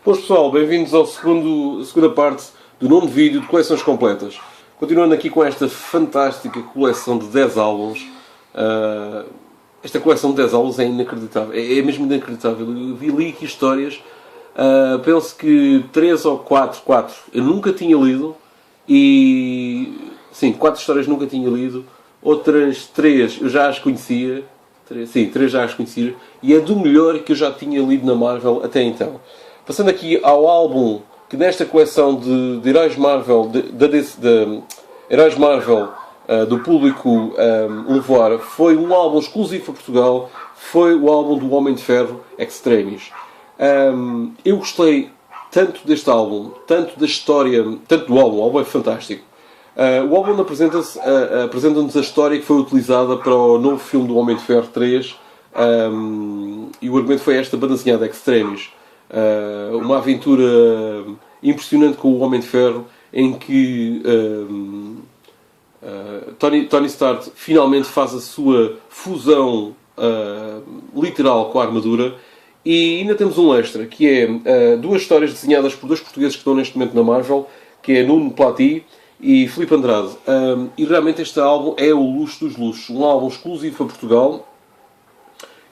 Boas pessoal, bem-vindos ao segunda parte do nono vídeo de coleções completas. Continuando aqui com esta fantástica coleção de 10 álbuns. Esta coleção de 10 álbuns é inacreditável, é mesmo inacreditável. Eu li aqui histórias, penso que 3 ou 4 eu nunca tinha lido. E sim, 4 histórias nunca tinha lido. Outras 3 eu já as conhecia. 3 já as conhecia. E é do melhor que eu já tinha lido na Marvel até então. Passando aqui ao álbum que nesta coleção de heróis Marvel, heróis Marvel do público levar, foi um álbum exclusivo para Portugal, foi o álbum do Homem de Ferro Extremis. Eu gostei tanto deste álbum, tanto da história, tanto do álbum, o álbum é fantástico. O álbum apresenta-nos a história que foi utilizada para o novo filme do Homem de Ferro 3, e o argumento foi esta banda desenhada Extremis. Uma aventura impressionante com o Homem de Ferro, em que Tony Stark finalmente faz a sua fusão literal com a armadura. E ainda temos um extra, que é 2 histórias desenhadas por 2 portugueses que estão neste momento na Marvel, que é Nuno Plati e Filipe Andrade. E realmente este álbum é o luxo dos luxos, um álbum exclusivo para Portugal.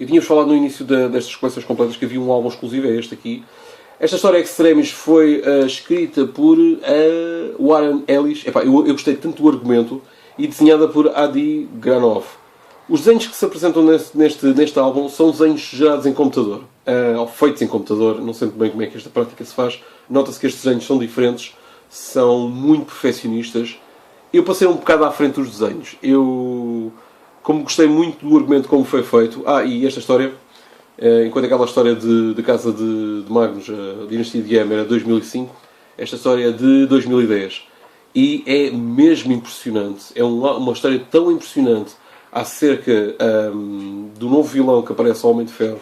E tínhamos falado no início destas coleções completas que havia um álbum exclusivo, é este aqui. Esta história Extremis foi escrita por Warren Ellis. Eu gostei tanto do argumento. E desenhada por Adi Granov. Os desenhos que se apresentam neste álbum são desenhos gerados em computador. Ou feitos em computador. Não sei muito bem como é que esta prática se faz. Nota-se que estes desenhos são diferentes. São muito perfeccionistas. Eu passei um bocado à frente dos desenhos. Como gostei muito do argumento como foi feito. E esta história, enquanto aquela história de Casa de Magnus, a Dinastia de M, era 2005, esta história é de 2010. E é mesmo impressionante. É uma história tão impressionante acerca do novo vilão que aparece ao Homem de Ferro.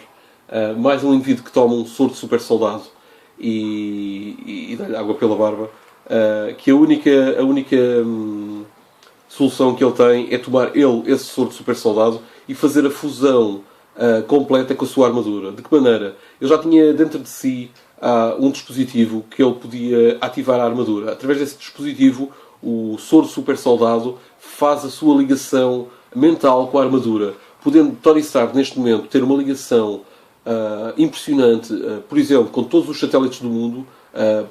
Mais um indivíduo que toma um soro de super soldado e dá-lhe água pela barba. Que a única solução que ele tem é tomar esse soro de super soldado e fazer a fusão completa com a sua armadura. De que maneira? Ele já tinha dentro de si um dispositivo que ele podia ativar a armadura. Através desse dispositivo, o soro super soldado faz a sua ligação mental com a armadura, podendo Tony Stark neste momento ter uma ligação impressionante, por exemplo, com todos os satélites do mundo,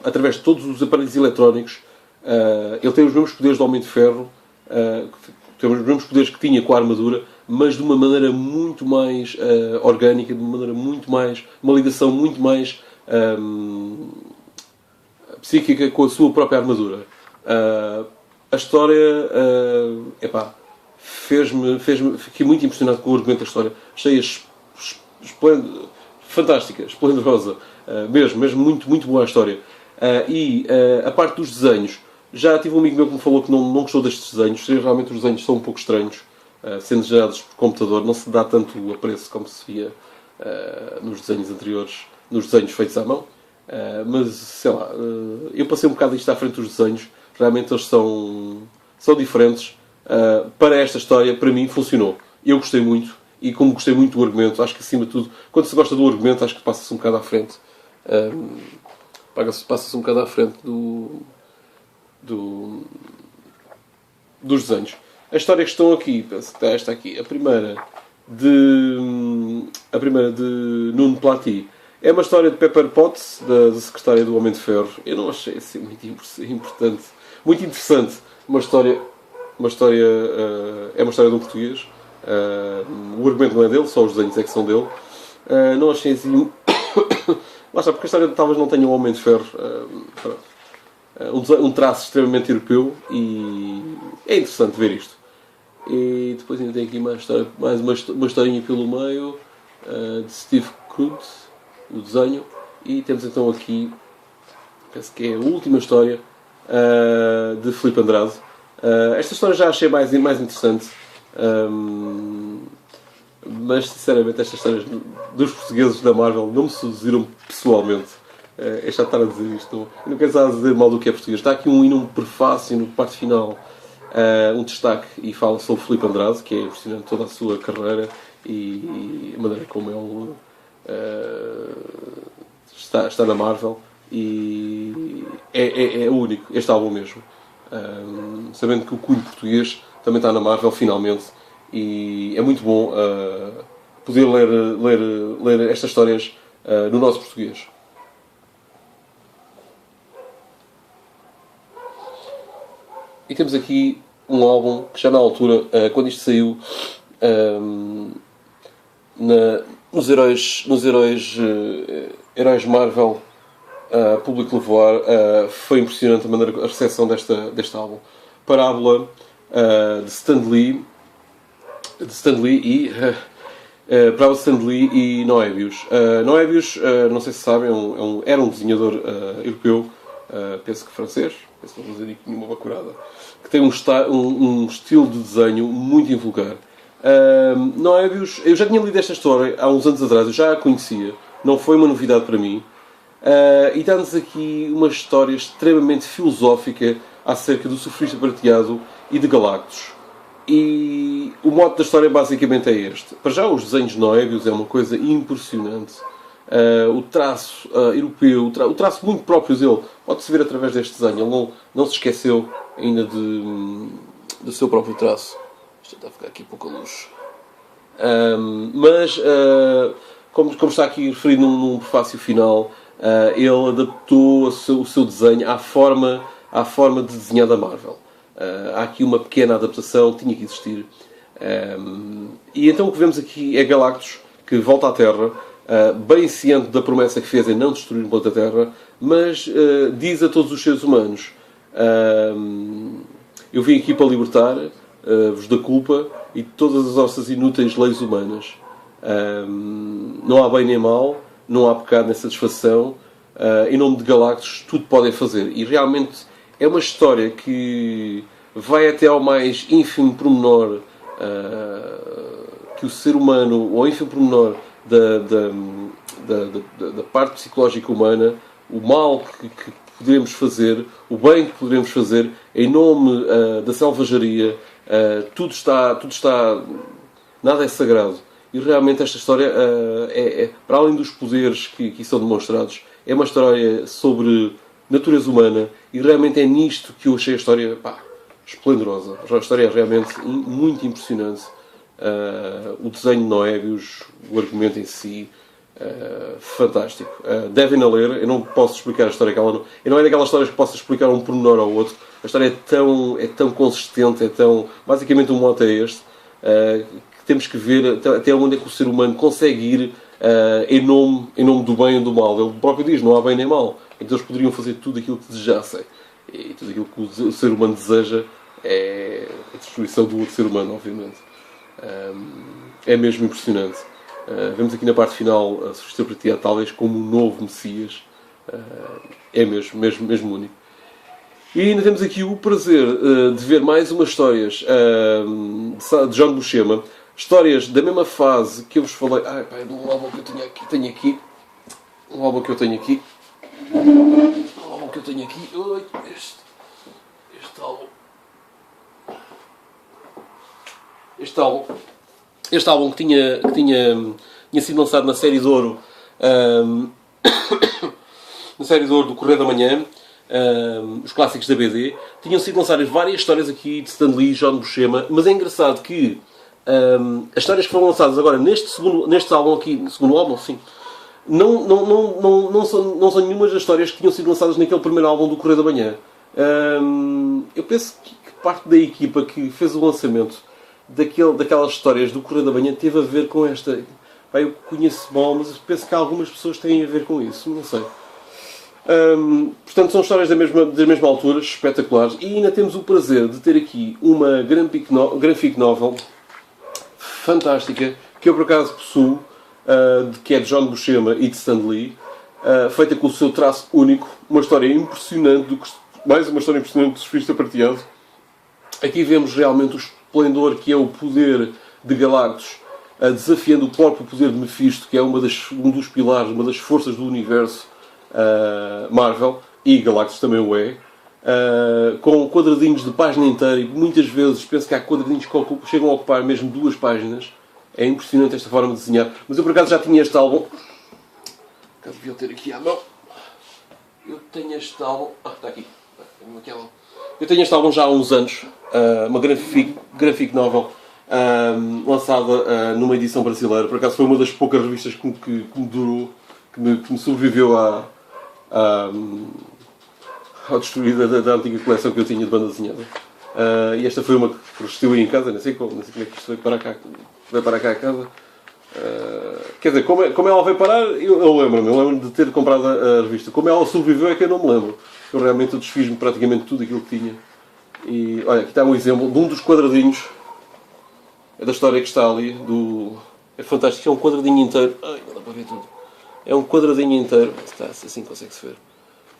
através de todos os aparelhos eletrónicos. Ele tem os mesmos poderes do Homem de Ferro, tem os mesmos poderes que tinha com a armadura, mas de uma maneira muito mais orgânica, de uma maneira muito mais, uma ligação muito mais psíquica com a sua própria armadura. A história fiquei muito impressionado com o argumento da história. Achei-a fantástica, esplendorosa, mesmo muito, muito boa a história. A parte dos desenhos, já tive um amigo meu que me falou que não gostou destes desenhos. Realmente os desenhos são um pouco estranhos, sendo gerados por computador, não se dá tanto apreço como se via nos desenhos anteriores, nos desenhos feitos à mão. Mas, sei lá, eu passei um bocado isto à frente dos desenhos. Realmente eles são diferentes. Para esta história, para mim, funcionou. Eu gostei muito. E como gostei muito do argumento, acho que acima de tudo, quando se gosta do argumento, acho que passa-se um bocado à frente. Passa-se um bocado à frente dos desenhos. As histórias que estão aqui, penso que está esta aqui. A primeira de Nuno Plati. É uma história de Pepper Potts, da secretária do Homem de Ferro. Eu não achei assim muito importante. Muito interessante. É uma história de um português. O argumento não é dele, só os desenhos é que são dele. Não achei assim... Lá está, porque a história talvez não tenha um Homem de Ferro. Um traço extremamente europeu. E é interessante ver isto. E depois ainda tem aqui mais uma historinha pelo meio, de Steve Krutz, o desenho. E temos então aqui, penso que é a última história, de Filipe Andrade. Esta história já achei mais interessante, mas sinceramente estas histórias dos portugueses da Marvel não me seduziram pessoalmente. É já estar a dizer isto, eu não quero estar a dizer mal do que é português. Está aqui um prefácio no parte final, um destaque, e fala sobre Filipe Andrade, que é impressionante toda a sua carreira e a maneira como ele está na Marvel e é único, este álbum mesmo. Sabendo que o cunho português também está na Marvel, finalmente, e é muito bom poder ler estas histórias no nosso português. E temos aqui um álbum que já na altura, quando isto saiu, nos heróis Marvel, Público Levoar, foi impressionante a recepção deste álbum. Parábola, de Stan Lee e Moebius. Moebius, não sei se sabem, era um desenhador europeu, penso que francês, penso que não vou dizer nenhuma bacurada, que tem um estilo de desenho muito invulgar. Moebius, eu já tinha lido esta história há uns anos atrás, eu já a conhecia, não foi uma novidade para mim, e dá-nos aqui uma história extremamente filosófica acerca do Surfista Prateado e de Galactus. E o mote da história basicamente é este. Para já, os desenhos de Moebius é uma coisa impressionante. O traço europeu, o traço muito próprio dele, pode-se ver através deste desenho. Ele não se esqueceu ainda do seu próprio traço. Isto está a ficar aqui pouca luz. Mas, como está aqui referido num prefácio final, ele adaptou o seu desenho à forma de desenhar da Marvel. Há aqui uma pequena adaptação, tinha que existir. E então o que vemos aqui é Galactus, que volta à Terra, bem ciente da promessa que fez em não destruir o planeta Terra, mas diz a todos os seres humanos: eu vim aqui para libertar-vos da culpa e de todas as vossas inúteis leis humanas. Não há bem nem mal, não há pecado nem satisfação. Em nome de Galactus, tudo podem fazer. E realmente é uma história que vai até ao mais ínfimo pormenor que o ser humano, ou ínfimo pormenor da parte psicológica humana, o mal que poderemos fazer, o bem que poderemos fazer, em nome da selvageria. Tudo está... Nada é sagrado. E realmente esta história, para além dos poderes que são demonstrados, é uma história sobre natureza humana, e realmente é nisto que eu achei a história esplendorosa. A história é realmente muito impressionante. O desenho de Moebius, o argumento em si, fantástico. Devem a ler. Eu não posso explicar a história que ela não é daquelas histórias que posso explicar um pormenor ao outro. A história é tão consistente, basicamente o mote é este, que temos que ver até onde é que o ser humano consegue ir em nome do bem e do mal. Ele próprio diz: não há bem nem mal. Então eles poderiam fazer tudo aquilo que desejassem. E tudo aquilo que o ser humano deseja é a destruição do outro ser humano, obviamente. É mesmo impressionante. Vemos aqui na parte final a Surfista Prateado talvez como um novo Messias. É mesmo único. E ainda temos aqui o prazer de ver mais umas histórias de John Buscema. Histórias da mesma fase que eu vos falei. Um álbum que eu tenho aqui. Um álbum que eu tenho aqui. Este álbum que tinha sido lançado na série de ouro, na série de ouro do Correio da Manhã, os clássicos da BD, tinham sido lançadas várias histórias aqui de Stan Lee e John Buscema, mas é engraçado que as histórias que foram lançadas agora neste álbum aqui, segundo álbum, sim, não são nenhumas das histórias que tinham sido lançadas naquele primeiro álbum do Correio da Manhã. Eu penso que parte da equipa que fez o lançamento daquelas histórias do Correio da Manhã teve a ver com esta. Eu conheço mal, mas penso que algumas pessoas têm a ver com isso, não sei. Portanto, são histórias da mesma altura, espetaculares, e ainda temos o prazer de ter aqui uma graphic novel fantástica, que eu por acaso possuo, que é de John Buscema e de Stan Lee, feita com o seu traço único, uma história impressionante, mais uma história impressionante do Surfista Prateado. Aqui vemos realmente o esplendor que é o poder de Galactus, desafiando o próprio poder de Mephisto, que é um dos pilares, uma das forças do universo Marvel, e Galactus também o é, com quadradinhos de página inteira, e muitas vezes penso que há quadradinhos que chegam a ocupar mesmo 2 páginas. É impressionante esta forma de desenhar. Mas eu por acaso já tinha este álbum, acaso devia ter aqui à mão. Eu tenho este álbum... está aqui. Eu tenho este álbum já há uns anos. Uma graphic novel lançada numa edição brasileira. Por acaso foi uma das poucas revistas que me durou, que me sobreviveu ao destruir da antiga coleção que eu tinha de banda desenhada. E esta foi uma que resistiu aí em casa, não sei como é que isto veio para cá a casa. Quer dizer, como ela veio parar, eu lembro-me de ter comprado a revista. Como ela sobreviveu é que eu não me lembro. Eu realmente desfiz-me praticamente tudo aquilo que tinha. E olha, aqui está um exemplo de um dos quadradinhos. É da história que está ali. É fantástico, é um quadradinho inteiro. Ai, não dá para ver tudo. É um quadradinho inteiro. Está, assim consegue-se ver.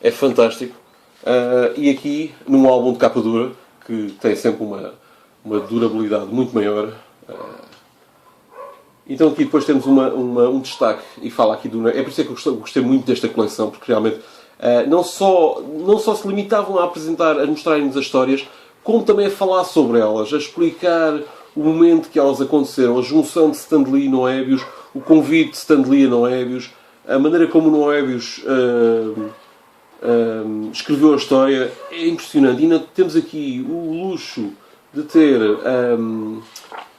É fantástico. E aqui, num álbum de capa dura, que tem sempre uma durabilidade muito maior. Então aqui depois temos um destaque, e fala aqui do... É por isso que eu gostei muito desta coleção, porque realmente não só se limitavam a apresentar, a mostrar-nos as histórias, como também a falar sobre elas, a explicar o momento que elas aconteceram, a junção de Stan Lee e Noébios, o convite de Stan Lee a Noébios, a maneira como Noébios escreveu a história, é impressionante. E ainda temos aqui o luxo de ter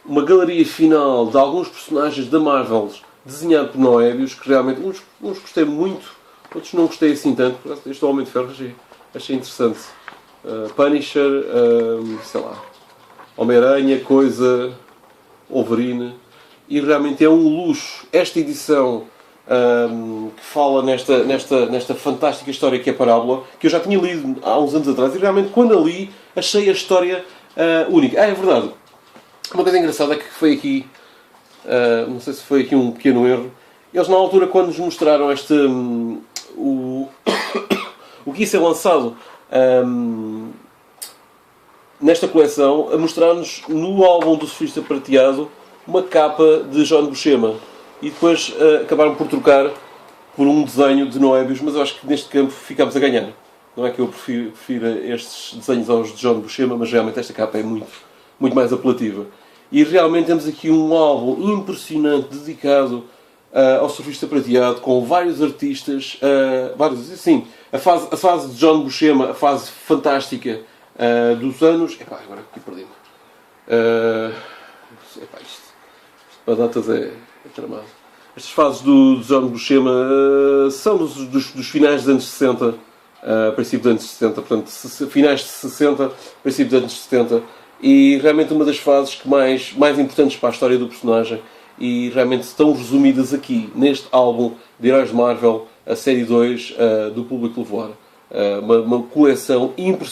uma galeria final de alguns personagens da Marvel desenhado por Noébios, que realmente uns gostei muito, outros não gostei assim tanto. Este Homem de Ferro achei interessante. Punisher, sei lá, Homem-Aranha, Coisa, Wolverine, e realmente é um luxo esta edição que fala nesta fantástica história que é Parábola, que eu já tinha lido há uns anos atrás, e realmente quando a li achei a história única. É verdade. Uma coisa engraçada é que foi aqui, não sei se foi aqui um pequeno erro, eles na altura quando nos mostraram o que ia ser lançado nesta coleção, a mostrar-nos no álbum do Surfista Prateado uma capa de John Buscema, e depois acabaram por trocar por um desenho de Noébios, mas eu acho que neste campo ficámos a ganhar. Não é que eu prefiro estes desenhos aos de John Buscema, mas realmente esta capa é muito mais apelativa. E realmente temos aqui um álbum impressionante dedicado ao Surfista Prateado, com vários artistas, a fase de John Buscema, a fase fantástica dos anos... Epá, agora aqui perdi-me. Isto para datas é tramado. Estas fases do John Buscema são dos finais dos anos 60, princípio dos anos 60, portanto, finais de 60, princípio dos anos 70, e realmente uma das fases que mais importantes para a história do personagem, e realmente estão resumidas aqui, neste álbum de Heróis de Marvel, a série 2 do Público Levoar. Uma coleção impressionante.